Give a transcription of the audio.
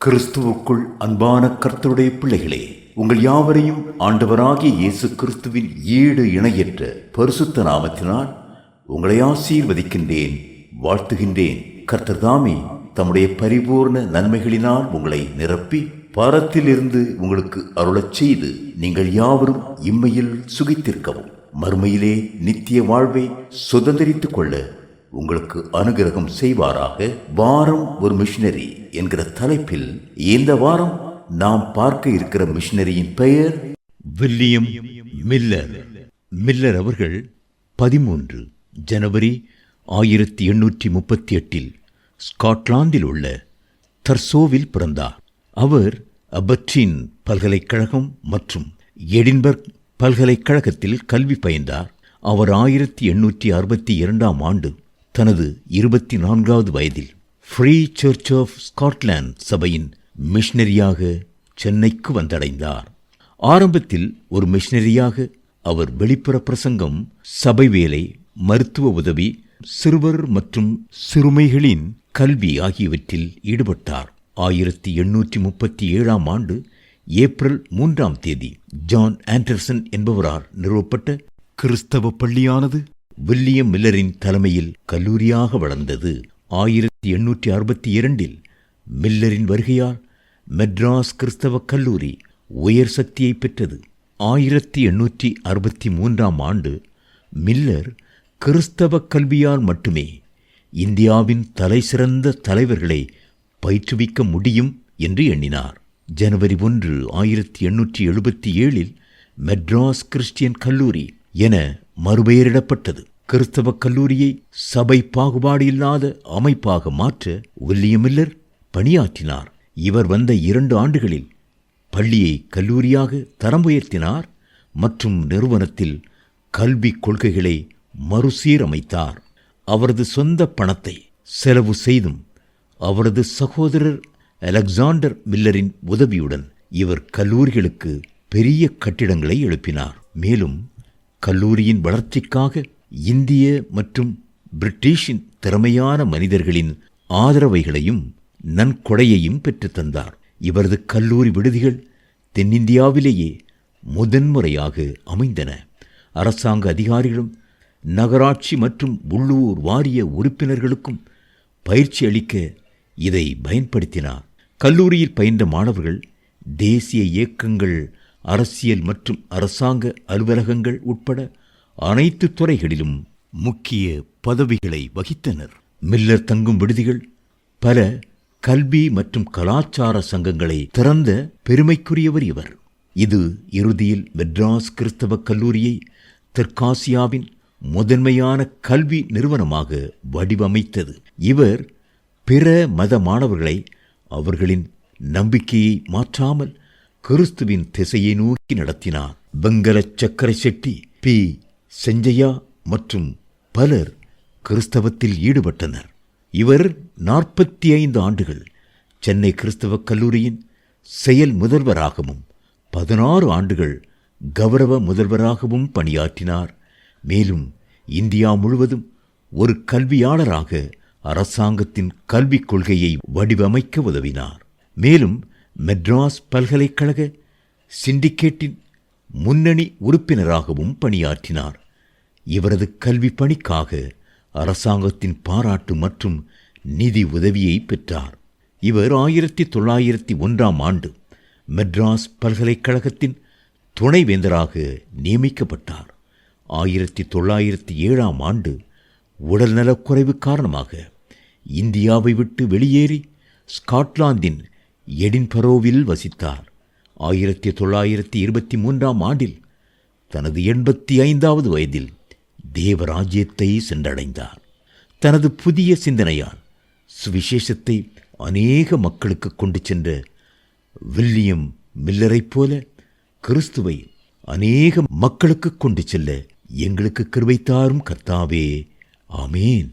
கிறிஸ்துவுக்குள் அன்பான கர்த்தருடைய பிள்ளைகளே, உங்கள் யாவரையும் ஆண்டவராகிய இயேசு கிறிஸ்துவின் ஈடு இணையற்ற பரிசுத்த நாமத்தினால் உங்களை ஆசீர்வதிக்கின்றேன், வாழ்த்துகின்றேன். கர்த்தர் தாமே தம்முடைய பரிபூர்ண நன்மைகளினால் உங்களை நிரப்பி பரத்திலிருந்து உங்களுக்கு அருளச் செய்து நீங்கள் யாவரும் இம்மையில் சுகித்திருக்கவும் மறுமையிலே நித்திய வாழ்வை சுதந்திரித்துக் கொள்ள உங்களுக்கு அனுகிரகம் செய்வாராக. வாரம் ஒரு மிஷனரி என்கிற தலைப்பில் இந்த வாரம் நாம் பார்க்க இருக்கிற மிஷனரியின் பெயர் வில்லியம் மில்லர். மில்லர் அவர்கள் 13 ஜனவரி 1838 ஸ்காட்லாந்தில் உள்ள தர்சோவில் பிறந்தார். அவர் அபர்டீன் பல்கலைக்கழகம் மற்றும் எடின்பர்க் பல்கலைக்கழகத்தில் கல்வி பயின்றார். அவர் 1862 ஆண்டு தனது 24வது வயதில் ஃப்ரீ சர்ச் ஆஃப் ஸ்காட்லாந்து சபையின் மிஷனரியாக சென்னைக்கு வந்தடைந்தார். ஆரம்பத்தில் ஒரு மிஷனரியாக அவர் வெளிப்புற பிரசங்கம், சபை வேலை, மருத்துவ உதவி, சிறுவர் மற்றும் சிறுமைகளின் கல்வி ஆகியவற்றில் ஈடுபட்டார். 1837 ஆண்டு ஏப்ரல் 3 ஜான் ஆண்டர்சன் என்பவரால் நிறுவப்பட்ட கிறிஸ்தவ பள்ளியானது வில்லியம் மில்லரின் தலைமையில் கல்லூரியாக வளர்ந்தது. 1862 மில்லரின் வருகையால் மெட்ராஸ் கிறிஸ்தவ கல்லூரி உயர் சக்தியை பெற்றது. 1863 ஆண்டு மில்லர் கிறிஸ்தவ கல்வியால் மட்டுமே இந்தியாவின் தலைசிறந்த தலைவர்களை பயிற்றுவிக்க முடியும் என்று எண்ணினார். ஜனவரி 1, 1877 மெட்ராஸ் கிறிஸ்டியன் கல்லூரி என மறுபெயரிடப்பட்டது. கிறிஸ்தவ கல்லூரியை சபை பாகுபாடு இல்லாத அமைப்பாக மாற்ற வில்லியம் மில்லர் பணியாற்றினார். இவர் வந்த 2 ஆண்டுகளில் பள்ளியை கல்லூரியாக தரம் உயர்த்தினார் மற்றும் நிறுவனத்தில் கல்விக் கொள்கைகளை மறுசீரமைத்தார். அவரது சொந்த பணத்தை செலவு செய்தும் அவரது சகோதரர் அலெக்சாண்டர் மில்லரின் உதவியுடன் இவர் கல்லூரிகளுக்கு பெரிய கட்டிடங்களை எழுப்பினார். மேலும் கல்லூரியின் வளர்ச்சிக்காக இந்திய மற்றும் பிரிட்டிஷின் திறமையான மனிதர்களின் ஆதரவைகளையும் நன்கொடையையும் பெற்றுத்தந்தார். இவரது கல்லூரி விடுதிகள் தென்னிந்தியாவிலேயே முதன்முறையாக அமைந்தன. அரசாங்க அதிகாரிகளும் நகராட்சி மற்றும் உள்ளூர் வாரிய உறுப்பினர்களுக்கும் பயிற்சி அளிக்க இதை பயன்படுத்தினார். கல்லூரியில் பயின்ற மாணவர்கள் தேசிய இயக்கங்கள், அரசியல் மற்றும் அரசாங்க அலுவலகங்கள் உட்பட அனைத்து துறைகளிலும் முக்கிய பதவிகளை வகித்தனர். மில்லர் தங்கும் விடுதிகள் பல கல்வி மற்றும் கலாச்சார சங்கங்களை திறந்த பெருமைக்குரியவர் இவர். இது இறுதியில் மெட்ராஸ் கிறிஸ்தவ கல்லூரியை தெற்காசியாவின் முதன்மையான கல்வி நிறுவனமாக வடிவமைத்தது. இவர் பிற மத மாணவர்களை அவர்களின் நம்பிக்கையை மாற்றாமல் கிறிஸ்துவின் திசையை நோக்கி நடத்தினார். வெங்கல சக்கரை செட்டி, பி. செஞ்சையா மற்றும் பலர் கிறிஸ்தவத்தில் ஈடுபட்டனர். இவர் 45 ஆண்டுகள் சென்னை கிறிஸ்தவ கல்லூரியின் செயல் முதல்வராகவும் 16 ஆண்டுகள் கௌரவ முதல்வராகவும் பணியாற்றினார். மேலும் இந்தியா முழுவதும் ஒரு கல்வியாளராக அரசாங்கத்தின் கல்விக் கொள்கையை வடிவமைக்க உதவினார். மேலும் மெட்ராஸ் பல்கலைக்கழக சிண்டிகேட்டின் முன்னணி உறுப்பினராகவும் பணியாற்றினார். இவரது கல்வி பணிக்காக அரசாங்கத்தின் பாராட்டு மற்றும் நிதி உதவியை பெற்றார். இவர் 1901 ஆண்டு மெட்ராஸ் பல்கலைக்கழகத்தின் துணைவேந்தராக நியமிக்கப்பட்டார். 1907 ஆண்டு உடல்நலக்குறைவு காரணமாக இந்தியாவை விட்டு வெளியேறி ஸ்காட்லாந்தின் எடின்பரோவில் வசித்தார். 1923 ஆண்டில் தனது 85வது வயதில் தேவராஜ்யத்தை சென்றடைந்தார். தனது புதிய சிந்தனையால் சுவிசேஷத்தை அநேக மக்களுக்கு கொண்டு சென்ற வில்லியம் மில்லரைப் போல கிறிஸ்துவை அநேக மக்களுக்கு கொண்டு செல்ல எங்களுக்கு கிருபை தாரும் கர்த்தாவே. ஆமேன்.